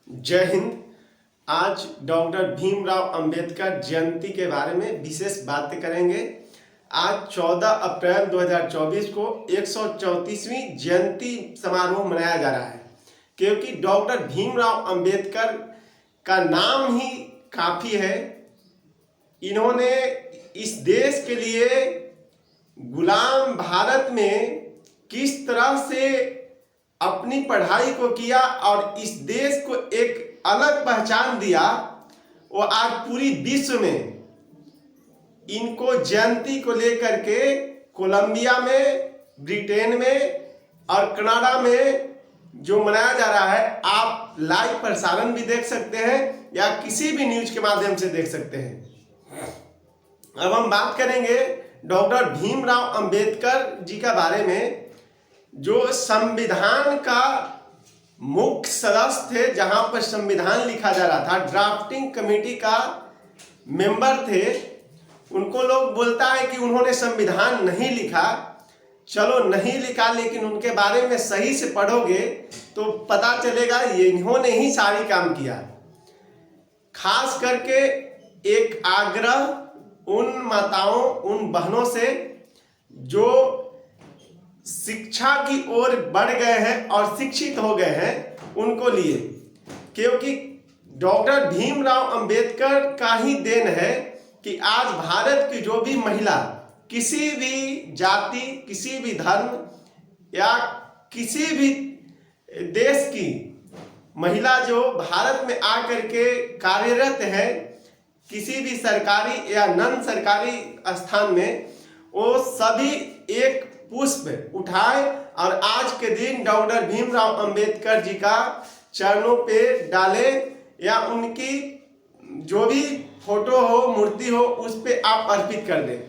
जय हिंद। आज डॉक्टर भीमराव अंबेडकर जयंती के बारे में विशेष बातें करेंगे। आज 14 अप्रैल 2024 को 134वीं जयंती समारोह मनाया जा रहा है, क्योंकि डॉक्टर भीमराव अंबेडकर का नाम ही काफ़ी है। इन्होंने इस देश के लिए गुलाम भारत में किस तरह से अपनी पढ़ाई को किया और इस देश को एक अलग पहचान दिया, वो आज पूरी विश्व में इनको जयंती को लेकर के कोलंबिया में, ब्रिटेन में और कनाडा में जो मनाया जा रहा है, आप लाइव प्रसारण भी देख सकते हैं या किसी भी न्यूज के माध्यम से देख सकते हैं। अब हम बात करेंगे डॉक्टर भीमराव अंबेडकर जी के बारे में, जो संविधान का मुख्य सदस्य थे। जहां पर संविधान लिखा जा रहा था, ड्राफ्टिंग कमेटी का मेंबर थे। उनको लोग बोलता है कि उन्होंने संविधान नहीं लिखा। चलो नहीं लिखा, लेकिन उनके बारे में सही से पढ़ोगे तो पता चलेगा ये इन्होंने ही सारी काम किया। खास करके एक आग्रह उन माताओं, उन बहनों से जो शिक्षा की ओर बढ़ गए हैं और शिक्षित हो गए हैं, उनको लिए, क्योंकि डॉक्टर भीमराव अंबेडकर का ही देन है कि आज भारत की जो भी महिला किसी भी जाति, किसी भी धर्म या किसी भी देश की महिला जो भारत में आकर के कार्यरत है, किसी भी सरकारी या नन सरकारी स्थान में, वो सभी एक पुष्प उठाए और आज के दिन डॉक्टर भीमराव अंबेडकर जी का चरणों पे डाले या उनकी जो भी फोटो हो, मूर्ति हो, उस पे आप अर्पित कर दें।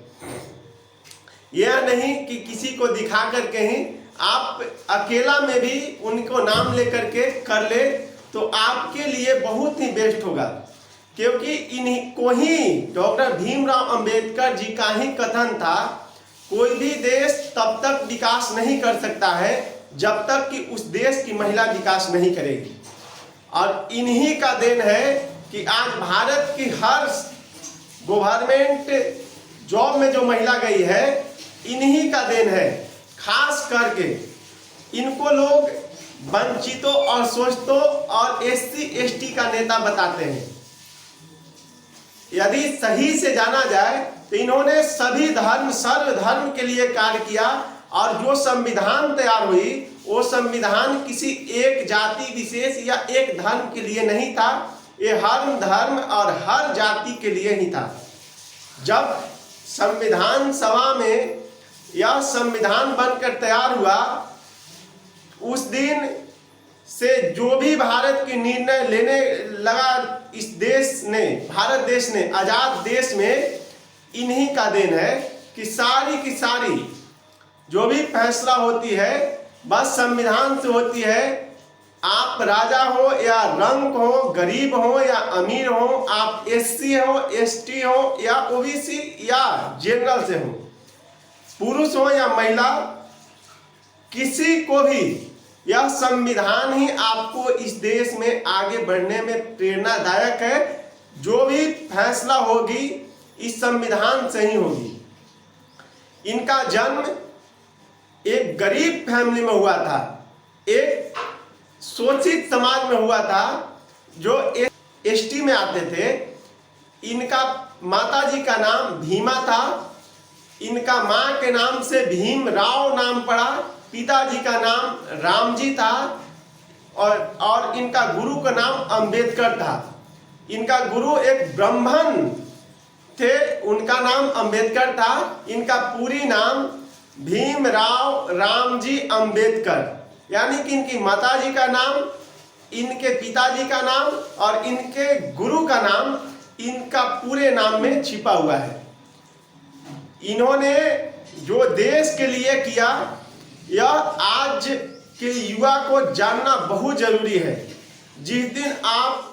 यह नहीं कि किसी को दिखा कर कहीं, आप अकेला में भी उनको नाम लेकर के कर ले तो आपके लिए बहुत ही बेस्ट होगा, क्योंकि इन्हीं को ही डॉक्टर भीमराव अंबेडकर जी का ही कथन था, कोई भी देश तब तक विकास नहीं कर सकता है जब तक कि उस देश की महिला विकास नहीं करेगी। और इन्हीं का देन है कि आज भारत की हर गवर्नमेंट जॉब में जो महिला गई है, इन्हीं का देन है। खास करके इनको लोग वंचितों और शोषितों और SC ST का नेता बताते हैं। यदि सही से जाना जाए तो इन्होंने सभी धर्म, सर्वधर्म के लिए कार्य किया, और जो संविधान तैयार हुई वो संविधान किसी एक जाति विशेष या एक धर्म के लिए नहीं था, ये हर धर्म और हर जाति के लिए ही था। जब संविधान सभा में यह संविधान बनकर तैयार हुआ, उस दिन से जो भी भारत की निर्णय लेने लगा इस देश ने, भारत देश ने, आजाद देश में, इन्हीं का देन है कि सारी की सारी जो भी फैसला होती है बस संविधान से होती है। आप राजा हो या रंक हो, गरीब हो या अमीर हो, आप SC हो, ST हो या OBC या जनरल से हो, पुरुष हो या महिला, किसी को भी यह संविधान ही आपको इस देश में आगे बढ़ने में प्रेरणादायक है। जो भी फैसला होगी इस संविधान से ही होगी। इनका जन्म एक गरीब फैमिली में हुआ था, एक शोषित समाज में हुआ था जो ST में आते थे। इनका माताजी का नाम भीमा था, इनका माँ के नाम से भीमराव नाम पड़ा, पिताजी का नाम रामजी था और इनका गुरु का नाम अंबेडकर था। इनका गुरु एक ब्राह्मण थे, उनका नाम अंबेडकर था। इनका पूरी नाम भीमराव रामजी अंबेडकर, यानी कि इनकी माताजी का नाम, इनके पिताजी का नाम और इनके गुरु का नाम इनका पूरे नाम में छिपा हुआ है। इन्होंने जो देश के लिए किया, यह आज के युवा को जानना बहुत जरूरी है। जिस दिन आप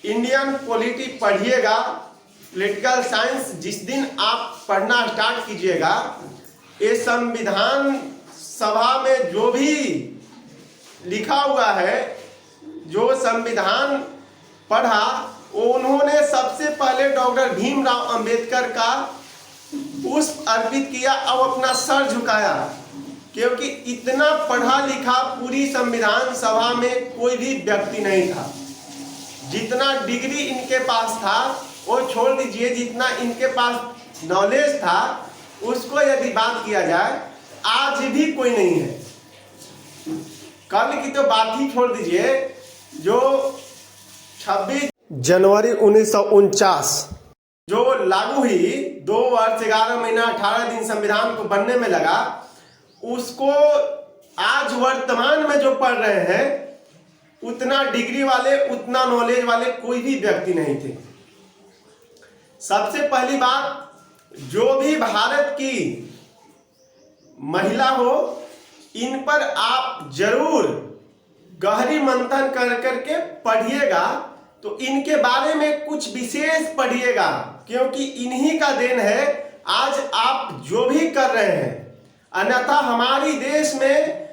इंडियन पॉलिटी पढ़िएगा, पॉलिटिकल साइंस जिस दिन आप पढ़ना स्टार्ट कीजिएगा, ये संविधान सभा में जो भी लिखा हुआ है जो संविधान पढ़ा वो उन्होंने सबसे पहले डॉक्टर भीमराव अंबेडकर का पुष्प अर्पित किया और अपना सर झुकाया, क्योंकि इतना पढ़ा लिखा पूरी संविधान सभा में कोई भी व्यक्ति नहीं था। जितना डिग्री इनके पास था वो छोड़ दीजिए, जितना इनके पास नॉलेज था उसको यदि बात किया जाए आज भी कोई नहीं है। कल की तो बात ही छोड़ दीजिए, जो 26 जनवरी 1949 जो लागू हुई, 2 वर्ष 11 महीना 18 दिन संविधान को बनने में लगा, उसको आज वर्तमान में जो पढ़ रहे हैं उतना डिग्री वाले, उतना नॉलेज वाले कोई भी व्यक्ति नहीं थे। सबसे पहली बात, जो भी भारत की महिला हो, इन पर आप जरूर गहरी मंथन कर करके पढ़िएगा, तो इनके बारे में कुछ विशेष पढ़िएगा, क्योंकि इन्हीं का देन है आज आप जो भी कर रहे हैं। अन्यथा हमारी देश में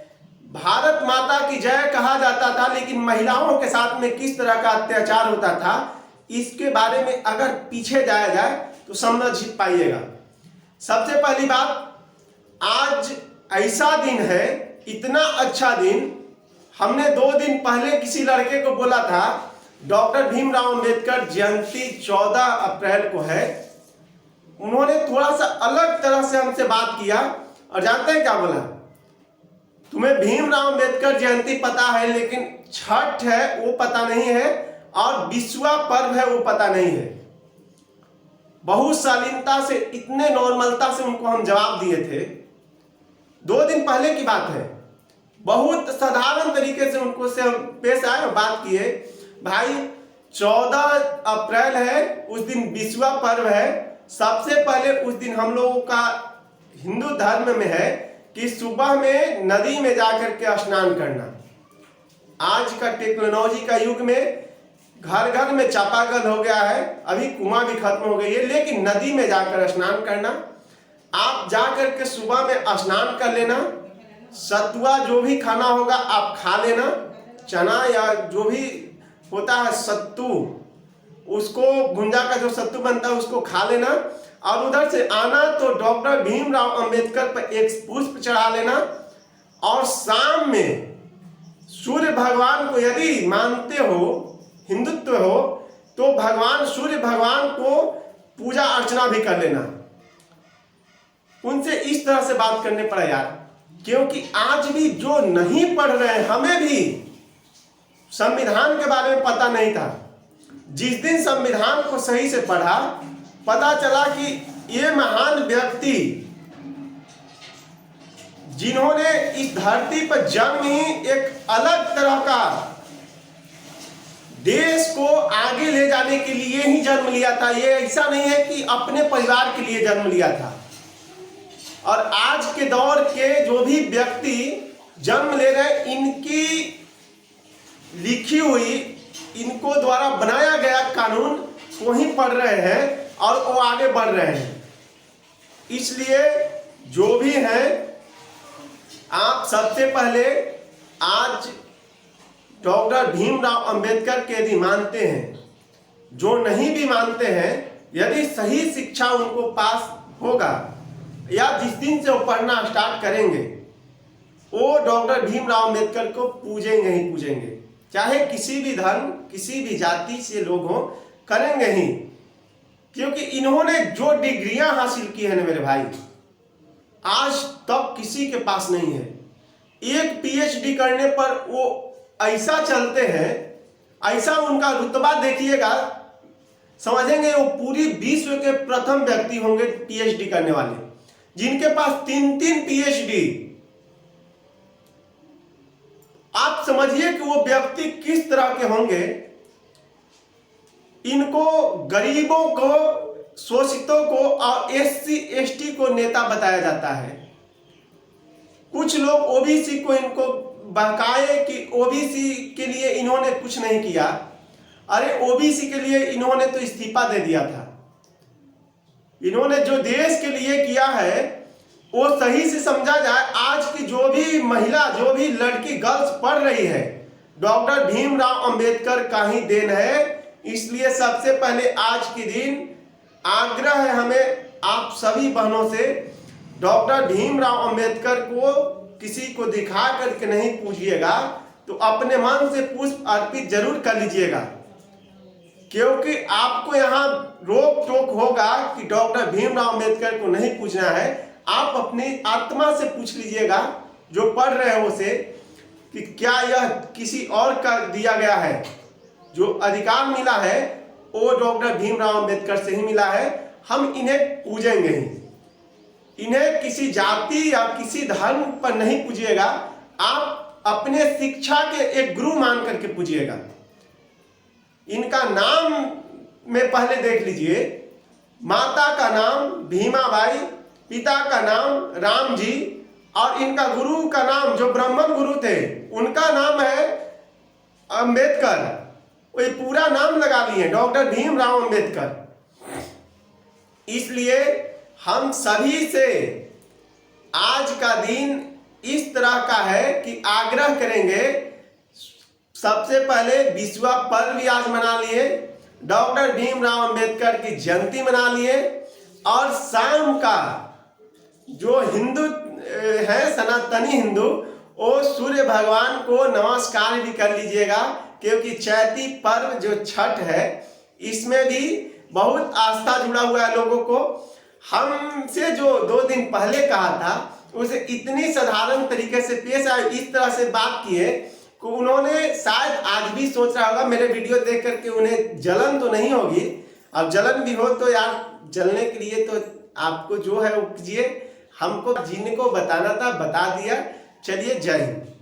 भारत माता की जय कहा जाता था, लेकिन महिलाओं के साथ में किस तरह का अत्याचार होता था, इसके बारे में अगर पीछे जाया जाए तो समझ पाइएगा। सबसे पहली बात, आज ऐसा दिन है, इतना अच्छा दिन, हमने 2 दिन पहले किसी लड़के को बोला था डॉक्टर भीमराव अंबेडकर जयंती 14 अप्रैल को है। उन्होंने थोड़ा सा अलग तरह से हमसे बात किया और जानते हैं क्या बोला? तुम्हें भीमराव अंबेडकर जयंती पता है, लेकिन छठ है वो पता नहीं है, और विश्वा पर्व है वो पता नहीं है। बहुत शालीनता से, इतने नॉर्मलता से उनको हम जवाब दिए थे। 2 दिन पहले की बात है, बहुत साधारण तरीके से उनको से हम पेश आए और बात किए, भाई 14 अप्रैल है, उस दिन विश्वा पर्व है। सबसे पहले उस दिन हम लोगों का हिंदू धर्म में है कि सुबह में नदी में जाकर के स्नान करना। आज का टेक्नोलॉजी का युग में घर घर में चापाकल हो गया है, अभी कुआं भी खत्म हो गई है, लेकिन नदी में जाकर स्नान करना। आप जाकर के सुबह में स्नान कर लेना, सतुआ जो भी खाना होगा आप खा लेना, चना या जो भी होता है सत्तू, उसको भुंजा का जो सत्तू बनता है उसको खा लेना, और उधर से आना तो डॉक्टर भीमराव अंबेडकर पर एक पुष्प चढ़ा लेना, और शाम में सूर्य भगवान को यदि मानते हो, हिंदुत्व हो, तो भगवान सूर्य भगवान को पूजा अर्चना भी कर लेना। उनसे इस तरह से बात करने पड़ा यार, क्योंकि आज भी जो नहीं पढ़ रहे हैं, हमें भी संविधान के बारे में पता नहीं था। जिस दिन संविधान को सही से पढ़ा, पता चला कि ये महान व्यक्ति जिन्होंने इस धरती पर जन्म ही एक अलग तरह का देश को आगे ले जाने के लिए ही जन्म लिया था। ये ऐसा नहीं है कि अपने परिवार के लिए जन्म लिया था। और आज के दौर के जो भी व्यक्ति जन्म ले रहे हैं, इनकी लिखी हुई, इनको द्वारा बनाया गया कानून को ही पढ़ रहे हैं और वो आगे बढ़ रहे हैं। इसलिए जो भी है, आप सबसे पहले आज डॉक्टर भीमराव अंबेडकर के यदि मानते हैं, जो नहीं भी मानते हैं, यदि सही शिक्षा उनको पास होगा या जिस दिन से वो पढ़ना स्टार्ट करेंगे, वो डॉक्टर भीमराव अंबेडकर को पूजेंगे ही पूजेंगे, चाहे किसी भी धर्म, किसी भी जाति से लोग हों, करेंगे ही। क्योंकि इन्होंने जो डिग्रियां हासिल की है ना मेरे भाई, आज तक किसी के पास नहीं है। एक पीएचडी करने पर वो ऐसा चलते हैं, ऐसा उनका रुतबा देखिएगा, समझेंगे वो पूरी विश्व के प्रथम व्यक्ति होंगे पीएचडी करने वाले, जिनके पास 3-3 पीएचडी। आप समझिए कि वो व्यक्ति किस तरह के होंगे। इनको गरीबों को, शोषितों को और एससी एसटी को नेता बताया जाता है। कुछ लोग ओबीसी को इनको बहकाए कि ओबीसी के लिए इन्होंने कुछ नहीं किया। अरे ओबीसी के लिए इन्होंने तो इस्तीफा दे दिया था। इन्होंने जो देश के लिए किया है वो सही से समझा जाए। आज की जो भी महिला, जो भी लड़की, गर्ल्स पढ़ रही है, डॉक्टर भीमराव अंबेडकर का ही देन है। इसलिए सबसे पहले आज के दिन आग्रह है हमें आप सभी बहनों से, डॉक्टर भीमराव अंबेडकर को किसी को दिखा करके नहीं पूजिएगा, तो अपने मन से पुष्प अर्पित जरूर कर लीजिएगा, क्योंकि आपको यहाँ रोक टोक होगा कि डॉक्टर भीमराव अंबेडकर को नहीं पूजना है। आप अपनी आत्मा से पूछ लीजिएगा, जो पढ़ रहे हो उसे, कि क्या यह किसी और का दिया गया है। जो अधिकार मिला है वो डॉक्टर भीमराव अंबेडकर से ही मिला है। हम इन्हें पूजेंगे ही। इन्हें किसी जाति या किसी धर्म पर नहीं पूजिएगा, आप अपने शिक्षा के एक गुरु मान करके पूजिएगा। इनका नाम में पहले देख लीजिए, माता का नाम भीमाबाई, पिता का नाम राम जी, और इनका गुरु का नाम जो ब्राह्मण गुरु थे उनका नाम है अंबेडकर। वो पूरा नाम लगा लिए डॉक्टर भीमराव अंबेडकर। इसलिए हम सभी से आज का दिन इस तरह का है कि आग्रह करेंगे, सबसे पहले विश्व पर्व भी आज मना लिए, डॉक्टर भीमराव अंबेडकर की जयंती मना लिए, और शाम का जो हिंदू है सनातनी हिंदू, वो सूर्य भगवान को नमस्कार भी कर लीजिएगा, क्योंकि चैती पर्व जो छठ है इसमें भी बहुत आस्था जुड़ा हुआ है लोगों को। हमसे जो 2 दिन पहले कहा था उसे इतनी साधारण तरीके से पेश आए, इस तरह से बात किए कि उन्होंने शायद आज भी सोच रहा होगा मेरे वीडियो देख करके उन्हें जलन तो नहीं होगी। अब जलन भी हो तो यार, जलने के लिए तो आपको जो है वो कीजिए, हमको जिनको बताना था बता दिया। चलिए, जय हिंद।